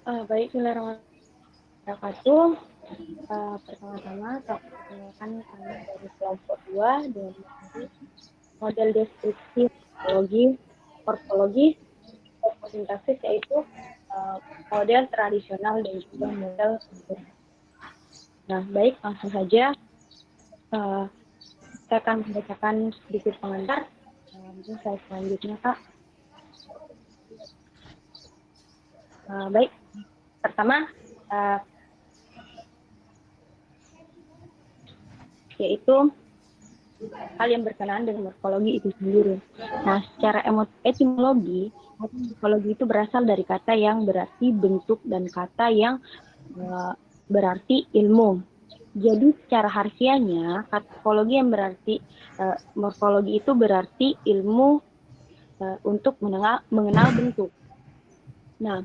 Baik, Bismillahirrahmanirrahim. Pertama-tama, saya perkenalkan kami dari kelompok 2 dengan materi model deskripsi morfologi, fotosintaksis, yaitu model tradisional dan juga model modern. Nah, baik, langsung saja. Saya akan membacakan sedikit pengantar. Mungkin saya selanjutnya, Kak. Baik, pertama, yaitu hal yang berkenaan dengan morfologi itu sendiri. Nah, secara etimologi, morfologi itu berasal dari kata yang berarti bentuk dan kata yang berarti ilmu. Jadi secara harfiahnya, morfologi yang berarti morfologi itu berarti ilmu untuk mengenal bentuk. Nah,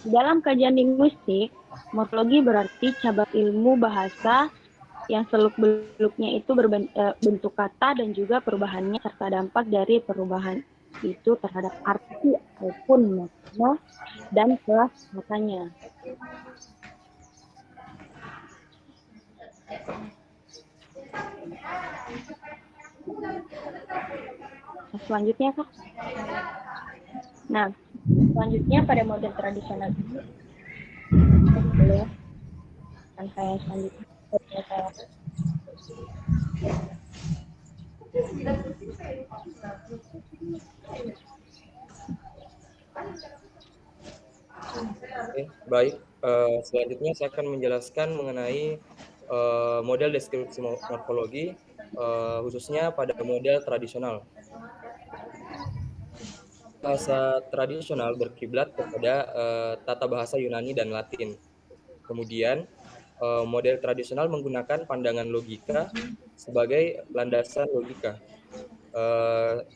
dalam kajian linguistik, morfologi berarti cabang ilmu bahasa yang seluk-beluknya itu bentuk kata dan juga perubahannya serta dampak dari perubahan itu terhadap arti ataupun makna dan kelas katanya. Selanjutnya, Kak. Nah, selanjutnya pada model tradisional ini, boleh kan saya selanjutnya. Oke, baik. Selanjutnya saya akan menjelaskan mengenai model deskripsi morfologi, khususnya pada model tradisional. Bahasa tradisional berkiblat kepada tata bahasa Yunani dan Latin. Kemudian, model tradisional menggunakan pandangan logika sebagai landasan logika.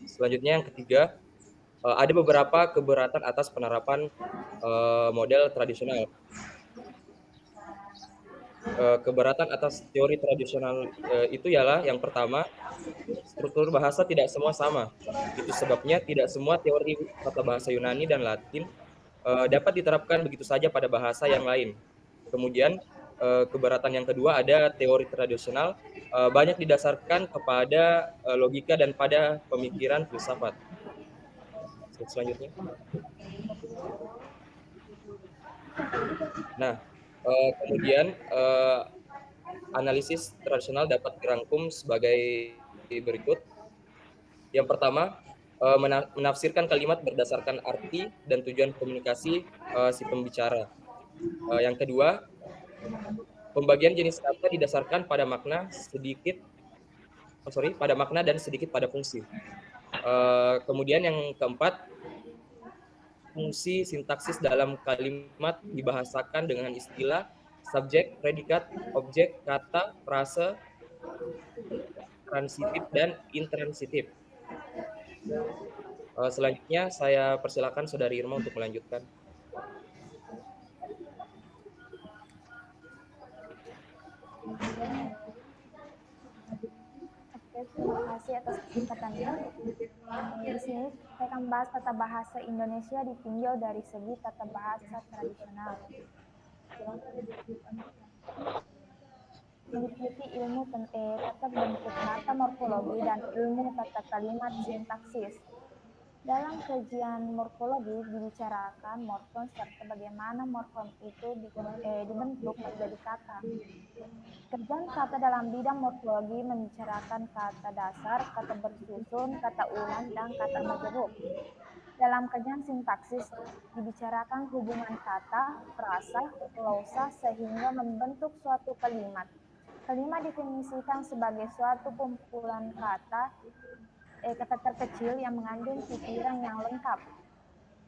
Selanjutnya yang ketiga, ada beberapa keberatan atas penerapan model tradisional. Keberatan atas teori tradisional itu ialah yang pertama, struktur bahasa tidak semua sama. Itu sebabnya tidak semua teori tata bahasa Yunani dan Latin dapat diterapkan begitu saja pada bahasa yang lain. Kemudian keberatan yang kedua, ada teori tradisional banyak didasarkan kepada logika dan pada pemikiran filsafat. Selanjutnya. Nah, kemudian analisis tradisional dapat dirangkum sebagai berikut. Yang pertama, menafsirkan kalimat berdasarkan arti dan tujuan komunikasi si pembicara. Yang kedua, pembagian jenis kata didasarkan pada pada makna dan sedikit pada fungsi. Kemudian yang keempat, fungsi sintaksis dalam kalimat dibahasakan dengan istilah subjek, predikat, objek, kata, frase, transitif, dan intransitif. Selanjutnya saya persilakan Saudari Irma untuk melanjutkan. Oke, terima kasih atas kesempatannya. Di sini saya akan bahas tata bahasa Indonesia ditinjau dari segi tata bahasa tradisional. Meliputi ilmu tata bentuk kata morfologi dan ilmu tata kalimat sintaksis. Dalam kajian morfologi dibicarakan morfem serta bagaimana morfem itu dibentuk menjadi kata. Kajian kata dalam bidang morfologi membicarakan kata dasar, kata bersusun, kata ulang, dan kata majemuk. Dalam kajian sintaksis dibicarakan hubungan kata, frasa, klausa sehingga membentuk suatu kalimat. Kalimat definisikan sebagai suatu kumpulan kata terkecil yang mengandung pikiran yang lengkap.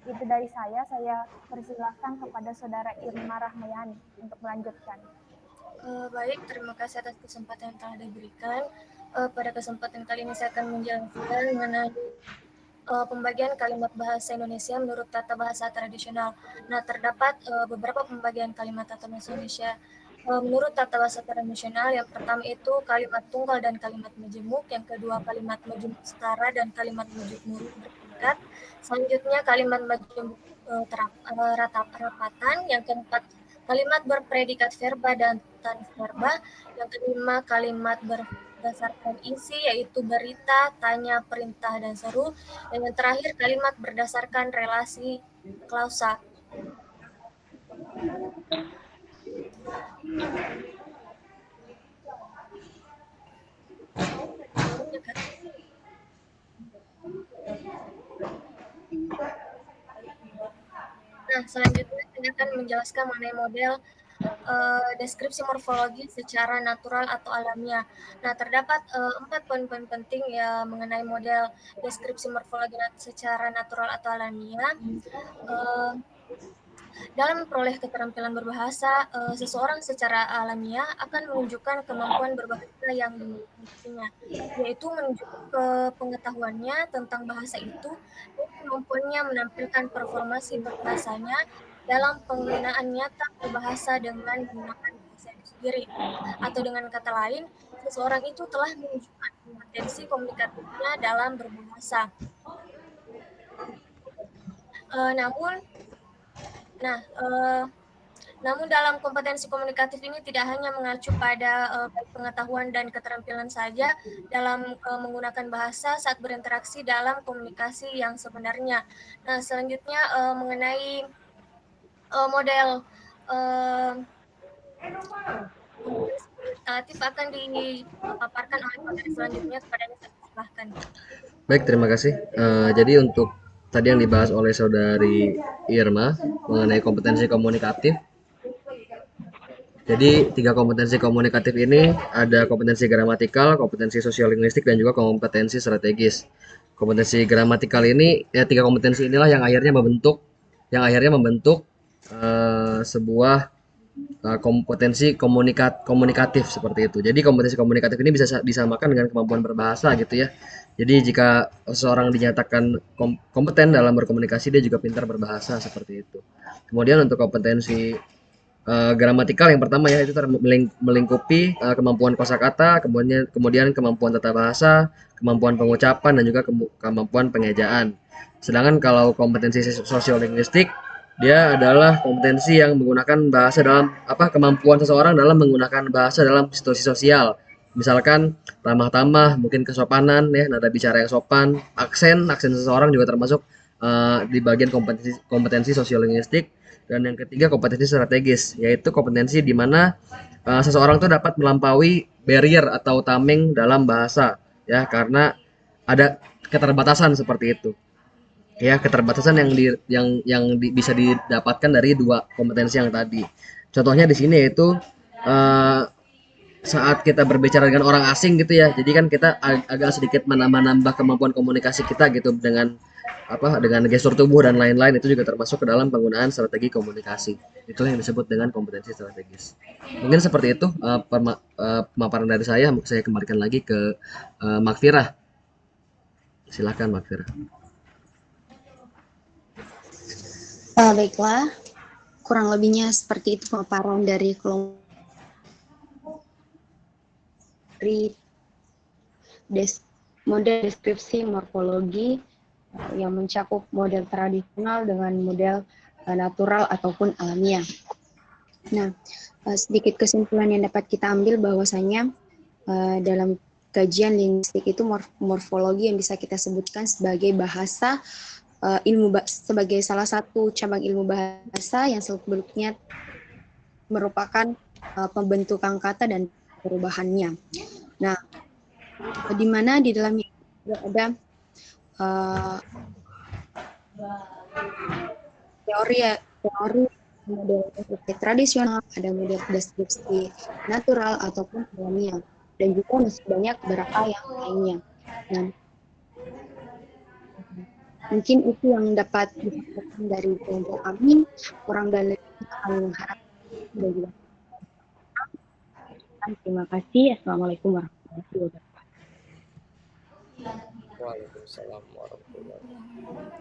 Itu dari saya persilahkan kepada Saudara Irma Rahmayani untuk melanjutkan. Baik, terima kasih atas kesempatan yang telah diberikan. Pada kesempatan kali ini saya akan menjelaskan mengenai pembagian kalimat bahasa Indonesia menurut tata bahasa tradisional. Nah, terdapat beberapa pembagian kalimat tata bahasa Indonesia menurut tata bahasa tradisional. Yang pertama itu kalimat tunggal dan kalimat majemuk, yang kedua kalimat majemuk setara dan kalimat majemuk bertingkat, selanjutnya kalimat majemuk rapatan. Yang keempat, kalimat berpredikat verba dan tanverba. Yang kelima, kalimat berdasarkan isi, yaitu berita, tanya, perintah, dan seru. Dan yang terakhir, kalimat berdasarkan relasi klausa. Nah, selanjutnya saya akan menjelaskan mengenai model deskripsi morfologi secara natural atau alamiah. Nah, terdapat 4 poin-poin penting ya mengenai model deskripsi morfologi secara natural atau alamiah. Dalam memperoleh keterampilan berbahasa, seseorang secara alamiah akan menunjukkan kemampuan berbahasa yang dimilikinya, yaitu menunjukkan pengetahuannya tentang bahasa itu dan kemampuannya menampilkan performasi berbahasanya dalam penggunaan nyata berbahasa dengan menggunakan bahasa itu sendiri. Atau dengan kata lain, seseorang itu telah menunjukkan kompetensi komunikatifnya dalam berbahasa. Namun dalam kompetensi komunikatif ini tidak hanya mengacu pada pengetahuan dan keterampilan saja dalam menggunakan bahasa saat berinteraksi dalam komunikasi yang sebenarnya. Nah, selanjutnya mengenai model kompetensi komunikatif akan dipaparkan oleh materi selanjutnya kepada saya. Silahkan. Baik, terima kasih. Jadi untuk tadi yang dibahas oleh Saudari Irma mengenai kompetensi komunikatif. Jadi 3 kompetensi komunikatif ini ada kompetensi gramatikal, kompetensi sosiolinguistik, dan juga kompetensi strategis. Kompetensi gramatikal ini ya 3 kompetensi inilah yang akhirnya membentuk sebuah kompetensi komunikatif seperti itu. Jadi kompetensi komunikatif ini bisa disamakan dengan kemampuan berbahasa gitu ya. Jadi jika seseorang dinyatakan kompeten dalam berkomunikasi, dia juga pintar berbahasa seperti itu. Kemudian untuk kompetensi gramatikal yang pertama ya, itu melingkupi kemampuan kosakata, kemudian kemampuan tata bahasa, kemampuan pengucapan, dan juga kemampuan pengejaan. Sedangkan kalau kompetensi sosiolinguistik, dia adalah kompetensi yang menggunakan bahasa dalam kemampuan seseorang dalam menggunakan bahasa dalam situasi sosial. Misalkan ramah tamah, mungkin kesopanan ya, nada bicara yang sopan, aksen seseorang juga termasuk di bagian kompetensi sosiolinguistik. Dan yang ketiga kompetensi strategis, yaitu kompetensi di mana seseorang tuh dapat melampaui barrier atau tameng dalam bahasa ya, karena ada keterbatasan seperti itu. Ya, keterbatasan yang bisa didapatkan dari 2 kompetensi yang tadi. Contohnya di sini yaitu saat kita berbicara dengan orang asing gitu ya. Jadi kan kita agak sedikit menambah kemampuan komunikasi kita gitu dengan dengan gestur tubuh dan lain-lain, itu juga termasuk ke dalam penggunaan strategi komunikasi. Itulah yang disebut dengan kompetensi strategis. Mungkin seperti itu pemaparan dari saya kembalikan lagi ke Makfirah. Silakan Makfirah. Baiklah, kurang lebihnya seperti itu pemaparan dari kelompok model deskripsi morfologi yang mencakup model tradisional dengan model natural ataupun alamiah. Nah, sedikit kesimpulan yang dapat kita ambil bahwasanya dalam kajian linguistik itu morfologi yang bisa kita sebutkan sebagai bahasa sebagai salah satu cabang ilmu bahasa yang sebelumnya merupakan pembentukan kata dan perubahannya. Nah, di mana di dalamnya ada teori model deskripsi tradisional, ada model deskripsi natural ataupun alamiah, dan juga masih banyak beberapa yang lainnya. Nah, mungkin itu yang dapat disampaikan dari kelompok kami. Kurang dan lebih kami mengharapkan. Terima kasih. Assalamualaikum warahmatullahi wabarakatuh. Waalaikumsalam warahmatullahi wabarakatuh.